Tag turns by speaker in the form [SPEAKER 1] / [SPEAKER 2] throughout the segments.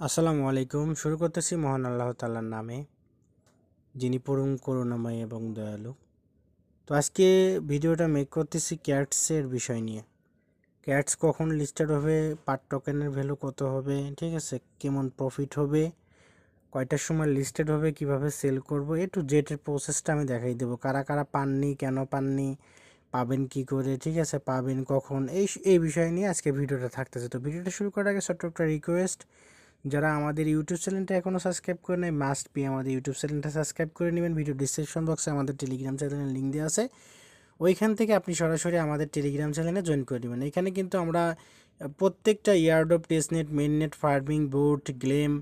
[SPEAKER 1] আসসালামু আলাইকুম। শুরু করতেছি মহান আল্লাহ তাআলার নামে, যিনি পরম করুণাময় এবং দয়ালু। তো আজকে ভিডিওটা মেক করতেছি ক্যাটসের বিষয় নিয়ে। ক্যাটস কখন লিস্টেড হবে, পার টোকেনের ভ্যালু কত হবে, ঠিক আছে, কেমন প্রফিট হবে, কয়টার সময় লিস্টেড হবে, কিভাবে সেল করব, টু জেড এর প্রসেসটা আমি দেখাই দেবো। কারা কারা পাননি, কেন পাননি, পাবেন কি করে, ঠিক আছে, পাবেন কখন, এই বিষয় নিয়ে আজকে ভিডিওটা থাকতেছে। তো ভিডিওটা শুরু করার আগে ছোট্ট একটা রিকোয়েস্ট, যারা আমাদের ইউটিউব চ্যানেলটা এখনও সাবস্ক্রাইব করে নেয় মাস্ট বি আমাদের ইউটিউব চ্যানেলটা সাবস্ক্রাইব করে নেবেন। ভিডিও ডিসক্রিপশন বক্সে আমাদের টেলিগ্রাম চ্যানেলের লিঙ্ক দেওয়া আছে, ওইখান থেকে আপনি সরাসরি আমাদের টেলিগ্রাম চ্যানেলে জয়েন করে নেবেন। এখানে কিন্তু আমরা প্রত্যেকটা ইয়ারড্রপ, টেস্টনেট, মেইননেট, ফার্মিং, বুট, গ্লেম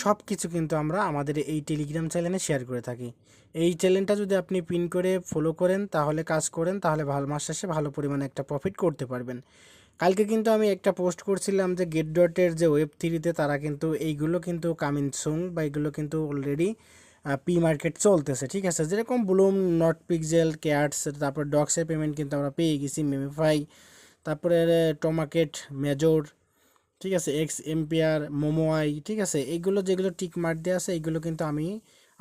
[SPEAKER 1] সব কিছু কিন্তু আমরা আমাদের এই টেলিগ্রাম চ্যানেলে শেয়ার করে থাকি। এই চ্যানেলটা যদি আপনি পিন করে ফলো করেন, তাহলে কাজ করেন, তাহলে ভালো মাস শেষে ভালো পরিমাণে একটা প্রফিট করতে পারবেন। কালকে কিন্তু আমি একটা পোস্ট করছিলাম যে গেট ডটের যে ওয়েব3তে তারা কিন্তু এইগুলো কিন্তু কামিং সুন, বা এগুলো কিন্তু অলরেডি পি মার্কেট চলতেছে, ঠিক আছে। যেরকম ব্লুম, নট পিক্সেল, ক্যাটস, তারপর ডক্সের পেমেন্ট কিন্তু আমরা পেয়ে গেছি, মেমিফাই, তারপরে টমাকেট, মেজর, ঠিক আছে, এক্স এম্পিয়ার, মোমোআই, ঠিক আছে, এইগুলো যেগুলো টিক মার্ক দেওয়া আছে এইগুলো কিন্তু আমি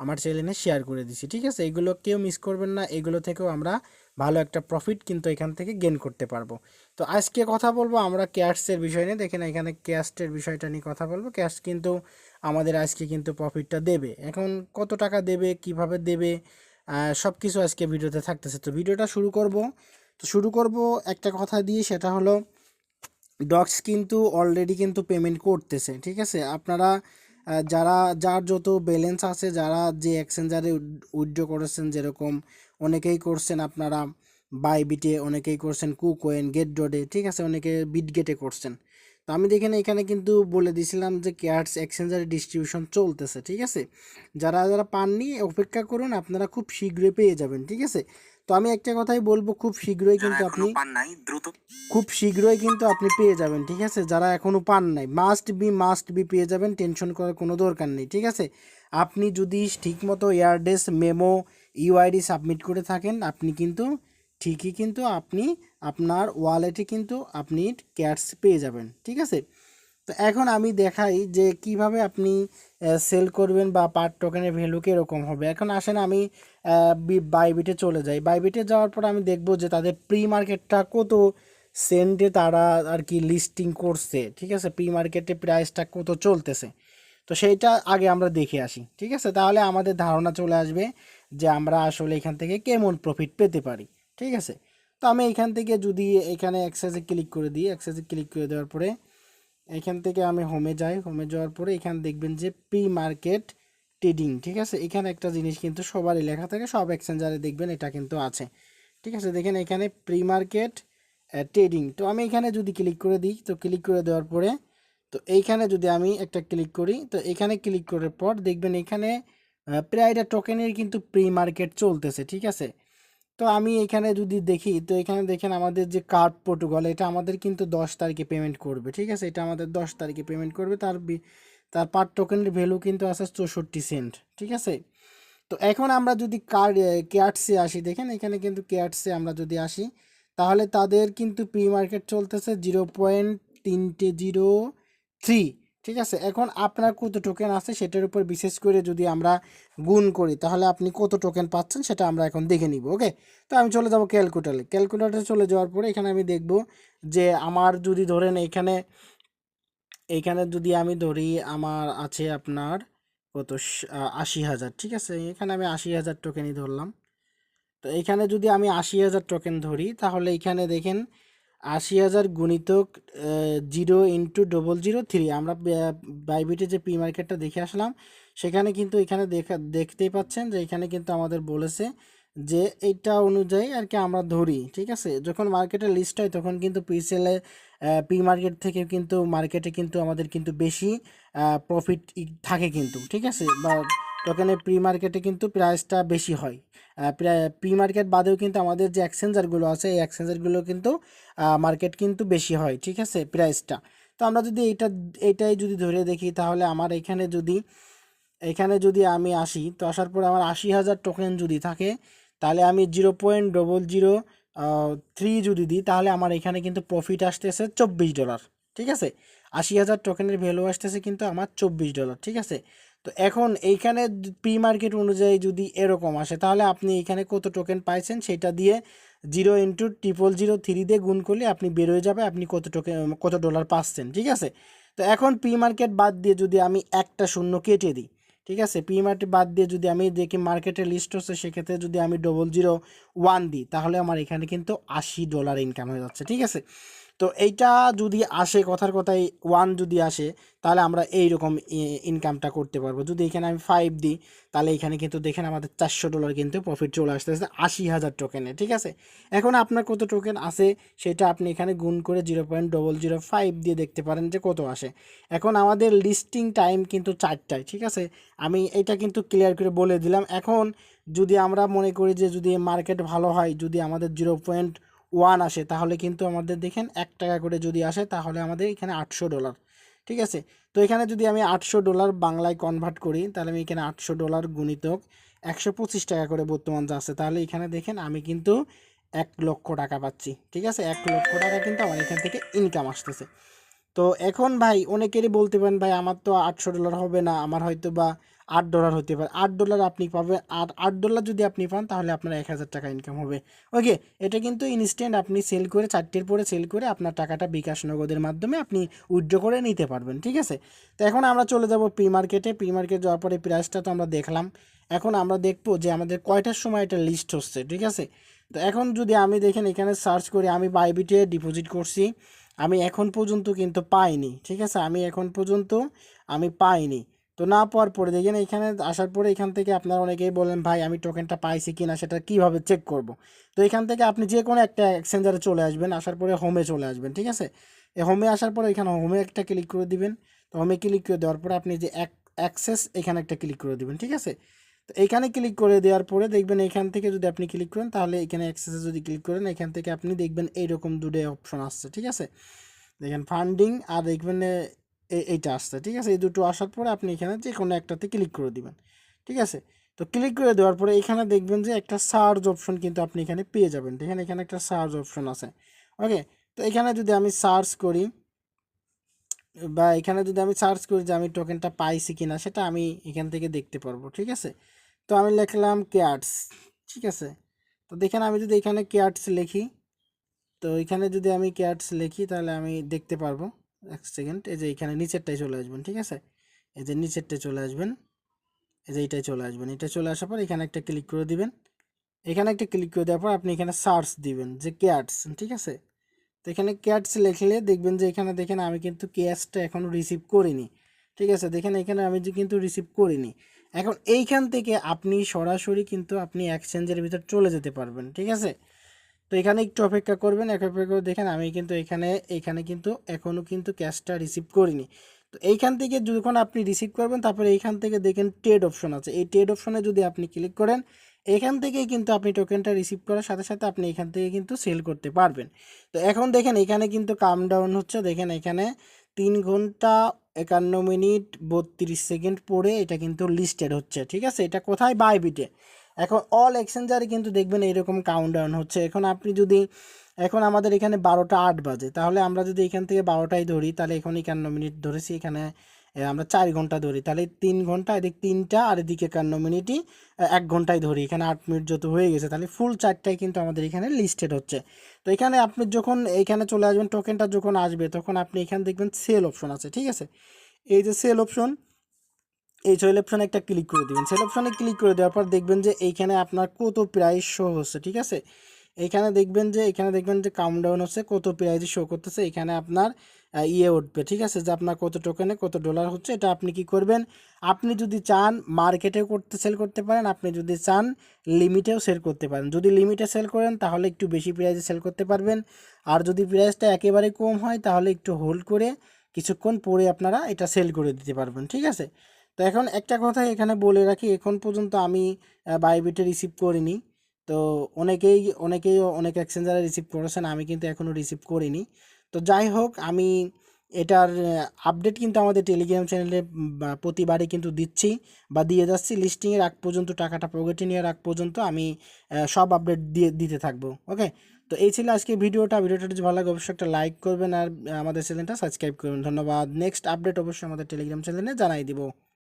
[SPEAKER 1] আমার চ্যানেলে শেয়ার করে দিছি, ঠিক আছে। এগুলো কেউ মিস করবেন না, এগুলো থেকেও আমরা ভালো একটা প্রফিট কিন্তু এখান থেকে গেন করতে পারবো। তো আজকে কথা বলবো আমরা ক্যাশসের বিষয় নিয়ে। দেখেন এখানে ক্যাশের বিষয়টা নিয়ে কথা বলবো। ক্যাশ কিন্তু আমাদের আজকে কিন্তু প্রফিটটা দেবে। এখন কত টাকা দেবে, কিভাবে দেবে, সব কিছু আজকে ভিডিওতে থাকতেছে। তো ভিডিওটা শুরু করব একটা কথা দিয়ে, সেটা হলো ডক্স কিন্তু অলরেডি কিন্তু পেমেন্ট করতেছে, ঠিক আছে। আপনারা যার যত ব্যালেন্স আছে, যারা যে এক্সচেঞ্জারে উইথড্র করেছেন, যেরকম অনেকেই করছেন আপনারা বাইবিটে, অনেকেই করছেন কুকোয়েন, গেট ডটে, ঠিক আছে, অনেকে বিটগেটে করছেন। তো আমি দেখেন এখানে কিন্তু বলে দিয়েছিলাম যে ক্যাটস এক্সচেঞ্জারে ডিস্ট্রিবিউশন চলতেছে, ঠিক আছে। যারা যারা পাননি অপেক্ষা করুন, আপনারা খুব শীঘ্রই পেয়ে যাবেন, ঠিক আছে। তো আমি একটা কথাই বলবো, খুব শীঘ্রই কিন্তু আপনি পেয়ে যাবেন, ঠিক আছে। যারা এখনও পান নাই মাস্ট বি পেয়ে যাবেন, টেনশন করার কোনো দরকার নেই, ঠিক আছে। আপনি যদি ঠিকমতো এয়ারড্রেস, মেমো, ইউআইডি সাবমিট করে থাকেন, আপনি কিন্তু ঠিকই কিন্তু আপনি আপনার ওয়ালেটে কিন্তু আপনি ক্যাটস পেয়ে যাবেন, ঠিক আছে। তো এখন আমি দেখাই যে কিভাবে আপনি সেল করবেন, বা পার টোকেনের ভ্যালু কীরকম হবে। এখন আসেন আমি বাইবিটে চলে যাই। বাইবিটে যাওয়ার পর আমি দেখব যে তাদের প্রি মার্কেটটা কত সেন্টে তারা আর কি লিস্টিং করছে, ঠিক আছে, প্রি মার্কেটে প্রাইসটা কত চলতেছে। তো সেইটা আগে আমরা দেখে আসি, ঠিক আছে, তাহলে আমাদের ধারণা চলে আসবে যে আমরা আসলে এখান থেকে কেমন প্রফিট পেতে পারি, ঠিক আছে। তো আমি এখান থেকে যদি এখানে এক্সেসে ক্লিক করে দিই, এক্সেসে ক্লিক করে দেওয়ার পরে এখান থেকে আমি হোমে যাই। হোমে যাওয়ার পরে এখানে দেখবেন যে প্রি মার্কেট ট্রেডিং, ঠিক আছে। এখানে একটা জিনিস কিন্তু সবারই লেখা থাকে, সব এক্সচেঞ্জারে দেখবেন এটা কিন্তু আছে, ঠিক আছে। দেখেন এখানে প্রি মার্কেট ট্রেডিং। তো আমি এখানে যদি ক্লিক করে দিই, তো ক্লিক করে দেওয়ার পরে তো এইখানে যদি আমি একটা ক্লিক করি, তো এখানে ক্লিক করার পর দেখবেন এখানে প্রায়টা টোকেনের কিন্তু প্রি মার্কেট চলতেছে, ঠিক আছে। তো আমি এখানে যদি দেখি, তো এখানে দেখেন আমাদের যে কার্ড প্রোটোকল, এটা আমাদের কিন্তু 10 তারিখে পেমেন্ট করবে, ঠিক আছে। এটা আমাদের 10 তারিখে পেমেন্ট করবে। তার পার টোকেনের ভ্যালু কিন্তু আছে 64 সেন্ট, ঠিক আছে। তো এখন আমরা যদি কেয়ারটসে আসি, দেখেন এখানে কিন্তু কেয়ারটসে আমরা যদি আসি, তাহলে তাদের কিন্তু প্রি মার্কেট চলতেছে 0.303, ঠিক আছে। এখন আপনার কত টোকেন আছে সেটার উপর বিশেষ করে যদি আমরা গুণ করি, তাহলে আপনি কত টোকেন পাচ্ছেন সেটা আমরা এখন দেখে নিব, ওকে। তো আমি চলে যাব ক্যালকুলেটরে চলে যাওয়ার পরে এখানে আমি দেখব যে আমার যদি ধরেন এখানে এইখানে যদি আমি ধরি আমার আছে আপনার কত 80,000, ঠিক আছে। এখানে আমি 80,000 টোকেনই ধরলাম। তো এখানে যদি আমি 80,000 টোকেন ধরি, তাহলে এখানে দেখেন 80,000 গুণিতক 0 × 003, আমরা বাইবিটে যে প্রি মার্কেটটা দেখে আসলাম, সেখানে কিন্তু এখানে দেখতেই পাচ্ছেন যে এখানে কিন্তু আমাদের বলেছে যে এইটা অনুযায়ী আর কি আমরা ধরি, ঠিক আছে। যখন মার্কেটে লিস্ট হয় তখন কিন্তু প্রিসেলে প্রি মার্কেট থেকে কিন্তু মার্কেটে কিন্তু আমাদের কিন্তু বেশি প্রফিট থাকে কিন্তু, ঠিক আছে, বা টোকেনের প্রি মার্কেটে কিন্তু প্রাইসটা বেশি হয়। প্রি মার্কেট বাদেও কিন্তু আমাদের যে এক্সচেঞ্জারগুলো আছে, এই এক্সচেঞ্জারগুলো কিন্তু মার্কেট কিন্তু বেশি হয়, ঠিক আছে, প্রাইসটা। তো আমরা যদি এটাই যদি ধরে দেখি, তাহলে আমার এখানে যদি আমি আসি, তো আসার পরে আমার 80,000 টোকেন যদি থাকে, তাহলে আমি 0.003 যদি দিই, তাহলে আমার এখানে কিন্তু প্রফিট আসতেছে $24, ঠিক আছে। 80,000 টোকেনের ভ্যালু আসতেছে কিন্তু আমার $24, ঠিক আছে। তো এখন এইখানে প্রি মার্কেট অনুযায়ী যদি এরকম আসে তাহলে আপনি এখানে কত টোকেন পাইছেন সেটা দিয়ে 0 × 0003 দিয়ে গুণ করলে আপনি বের হয়ে যাবে আপনি কত টোকেন কত ডলার পাচ্ছেন, ঠিক আছে। তো এখন প্রি মার্কেট বাদ দিয়ে যদি আমি একটা শূন্য কেটে দিই, ঠিক আছে, প্রি মার্কেট বাদ দিয়ে যদি আমি দেখি মার্কেটে লিস্ট হচ্ছে সেক্ষেত্রে যদি আমি 001 দিই তাহলে আমার এখানে কিন্তু $80 ইনকাম হয়ে যাচ্ছে, ঠিক আছে। তো এইটা যদি আসে, কথার কথায় 1 যদি আসে তাহলে আমরা এইরকম ইনকামটা করতে পারবো। যদি এখানে আমি 5 দিই তাহলে এখানে কিন্তু দেখেন আমাদের $400 কিন্তু প্রফিট চলে আসতেছে 80,000 টোকেনে, ঠিক আছে। এখন আপনার কত টোকেন আছে সেটা আপনি এখানে গুণ করে 0.005 দিয়ে দেখতে পারেন যে কত আসে। এখন আমাদের লিস্টিং টাইম কিন্তু 4টায়, ঠিক আছে। আমি এটা কিন্তু ক্লিয়ার করে বলে দিলাম। এখন যদি আমরা মনে করি যে যদি মার্কেট ভালো হয়, যদি আমাদের 0.1 আসে তাহলে কিন্তু আমাদের দেখেন $1 করে যদি আসে তাহলে আমাদের এখানে $800, ঠিক আছে। তো এখানে যদি আমি $800 বাংলায় কনভার্ট করি তাহলে আমি এখানে $800 গুণিতক 125 টাকা করে বর্তমান যা আছে তাহলে এখানে দেখেন আমি কিন্তু $1,00,000 পাচ্ছি, ঠিক আছে। $1,00,000 কিন্তু আমার এখান থেকে ইনকাম আসতেছে। তো এখন ভাই অনেকেরই বলতে পারেন ভাই আমার তো $800 হবে না, আমার হয়তো বা $8 হতে পারে। $8 আপনি পাবেন, আর $8 যদি আপনি পান তাহলে আপনার 1,000 টাকা ইনকাম হবে। ওকে, এটা কিন্তু ইনস্ট্যান্ট আপনি সেল করে 4টের পরে সেল করে আপনার টাকাটা বিকাশ নগদের মাধ্যমে আপনি উইথড্র করে নিতে পারবেন, ঠিক আছে। তো এখন আমরা চলে যাব প্রি মার্কেটে। প্রি মার্কেট যাওয়ার পরে প্রাইসটা তো আমরা দেখলাম। এখন আমরা দেখবো যে আমাদের কয়টার সময় এটা লিস্ট হচ্ছে, ঠিক আছে। তো এখন যদি আমি দেখেন এখানে সার্চ করি, আমি বাইবিটে ডিপোজিট করছি, আমি এখন পর্যন্ত কিন্তু পাইনি, ঠিক আছে। আমি এখন পর্যন্ত আমি পাইনি। তো না পাওয়ার পরে দেখেন এখানে আসার পরে এখান থেকে আপনারা অনেকেই বলেন ভাই আমি টোকেনটা পাইছি কি না সেটা কীভাবে চেক করব। তো এখান থেকে আপনি যে কোনো একটা এক্সচেঞ্জারে চলে আসবেন, আসার পরে হোমে চলে আসবেন, ঠিক আছে। এই হোমে আসার পরে এখানে হোমে একটা ক্লিক করে দিবেন। তো হোমে ক্লিক করে দেওয়ার পরে আপনি যে অ্যাক্সেস এখানে একটা ক্লিক করে দিবেন, ঠিক আছে। তো এইখানে ক্লিক করে দেওয়ার পরে দেখবেন এখান থেকে যদি আপনি ক্লিক করেন তাহলে এখানে অ্যাক্সেসে যদি ক্লিক করেন এখান থেকে আপনি দেখবেন এইরকম দুটো অপশন আসছে, ঠিক আছে। দেখেন ফান্ডিং আর দেখবেন এইটা আসছে, ঠিক আছে। এই দুটো আসার পরে আপনি এখানে যে কোনো একটাতে ক্লিক করে দিবেন, ঠিক আছে। তো ক্লিক করে দেওয়ার পরে এখানে দেখবেন যে একটা সার্চ অপশন কিন্তু আপনি এখানে পেয়ে যাবেন, দেখেন এখানে একটা সার্চ অপশন আছে। ওকে, তো এখানে যদি আমি সার্চ করি বা এখানে যদি আমি সার্চ করি যে আমি টোকেনটা পাইছি কিনা সেটা আমি এখান থেকে দেখতে পারবো, ঠিক আছে। তো আমি লিখলাম ক্যাটস, ঠিক আছে। তো দেখেন আমি যদি এখানে ক্যাটস লিখি, তো এখানে যদি আমি ক্যাটস লিখি তাহলে আমি দেখতে পারবো। এক সেকেন্ড, এই যে এখানে নিচেরটায় চলে আসবেন, ঠিক আছে। এই যে নিচেরটায় চলে আসবেন, এই যে এইটাই চলে আসবেন। এটা চলে আসার পর এখানে একটা ক্লিক করে দিবেন। এখানে একটা ক্লিক করে দেওয়ার পর আপনি এখানে সার্চ দিবেন যে ক্যাটস, ঠিক আছে। তো এখানে ক্যাটস লিখলে দেখবেন যে এখানে দেখেন আমি কিন্তু ক্যাশটা এখনও রিসিভ করিনি, ঠিক আছে। দেখেন এখানে আমি যে কিন্তু রিসিভ করিনি। এখন এইখান থেকে আপনি সরাসরি কিন্তু আপনি এক্সচেঞ্জের ভিতর চলে যেতে পারবেন, ঠিক আছে। তো এখানে একটু অপেক্ষা করবেন, অপেক্ষা করে দেখেন আমি কিন্তু এখানে কিন্তু এখনও কিন্তু ক্যাশটা রিসিভ করিনি। তো এইখান থেকে যখন আপনি রিসিভ করবেন তারপরে এইখান থেকে দেখেন ট্রেড অপশন আছে, এই ট্রেড অপশনে যদি আপনি ক্লিক করেন এখান থেকেই কিন্তু আপনি টোকেনটা রিসিভ করার সাথে সাথে আপনি এখান থেকে কিন্তু সেল করতে পারবেন। তো এখন দেখেন এখানে কিন্তু কাম ডাউন হচ্ছে, দেখেন এখানে 3 ঘন্টা 51 মিনিট 32 সেকেন্ড পরে এটা কিন্তু লিস্টেড হচ্ছে, ঠিক আছে। এটা কোথায়? বাইবিটে। এখন অল এক্সচেঞ্জারে কিন্তু দেখবেন এইরকম কাউন্টডাউন হচ্ছে। এখন আপনি যদি এখন আমাদের এখানে 12টা 8 বাজে, তাহলে আমরা যদি এখান থেকে 12টায় ধরি তাহলে এখন 51 মিনিট ধরেছি, এখানে আমরা 4 ঘন্টা ধরি তাহলে 3 ঘন্টা, এদিক 3টা আর এদিকে 51 মিনিটই 1 ঘন্টায় ধরি, এখানে 8 মিনিট যত হয়ে গেছে তাহলে ফুল 4টায় কিন্তু আমাদের এখানে লিস্টেড হচ্ছে। তো এখানে আপনি যখন এখানে চলে আসবেন টোকেনটা যখন আসবে তখন আপনি এখানে দেখবেন সেল অপশন আছে, ঠিক আছে। এই যে সেল অপশন, এই সেল অপশনে একটা ক্লিক করে দিবেন। সেল অপশনে ক্লিক করে দেওয়ার পর দেখবেন যে এইখানে আপনার কত প্রাইস শো হচ্ছে, ঠিক আছে। এখানে দেখবেন যে কাউন্টডাউন হচ্ছে, কত প্রাইস শো করতেছে, এখানে আপনার উঠবে, ঠিক আছে, যে আপনার কত টোকেনে কত ডলার হচ্ছে। এটা আপনি কি করবেন, আপনি যদি চান মার্কেটেও সেল করতে পারেন, আপনি যদি চান লিমিটেও সেল করতে পারেন। যদি লিমিটে সেল করেন তাহলে একটু বেশি প্রাইসে সেল করতে পারবেন, আর যদি প্রাইসটা একেবারে কম হয় তাহলে একটু হোল্ড করে কিছুক্ষণ পরে আপনারা এটা সেল করে দিতে পারবেন, ঠিক আছে। তো এখন একটা কথা এখানে বলে রাখি, এখন পর্যন্ত আমি বাইবিটে রিসিভ করিনি। তো অনেকেই অনেক এক্সচেঞ্জারে রিসিভ করেছেন, আমি কিন্তু এখনও রিসিভ করিনি। তো যাই হোক, আমি এটার আপডেট কিন্তু আমাদের টেলিগ্রাম চ্যানেলে প্রতিবারই কিন্তু দিচ্ছি বা দিয়ে যাচ্ছি। লিস্টিংয়ের আগ পর্যন্ত, টাকাটা পকেটে নেওয়ার আগ পর্যন্ত আমি সব আপডেট দিতে থাকবো। ওকে, তো এই ছিল আজকে ভিডিওটা যদি ভালো লাগে অবশ্যই একটা লাইক করবেন আর আমাদের চ্যানেলটা সাবস্ক্রাইব করবেন। ধন্যবাদ। নেক্সট আপডেট অবশ্যই আমাদের টেলিগ্রাম চ্যানেলে জানাই দিব।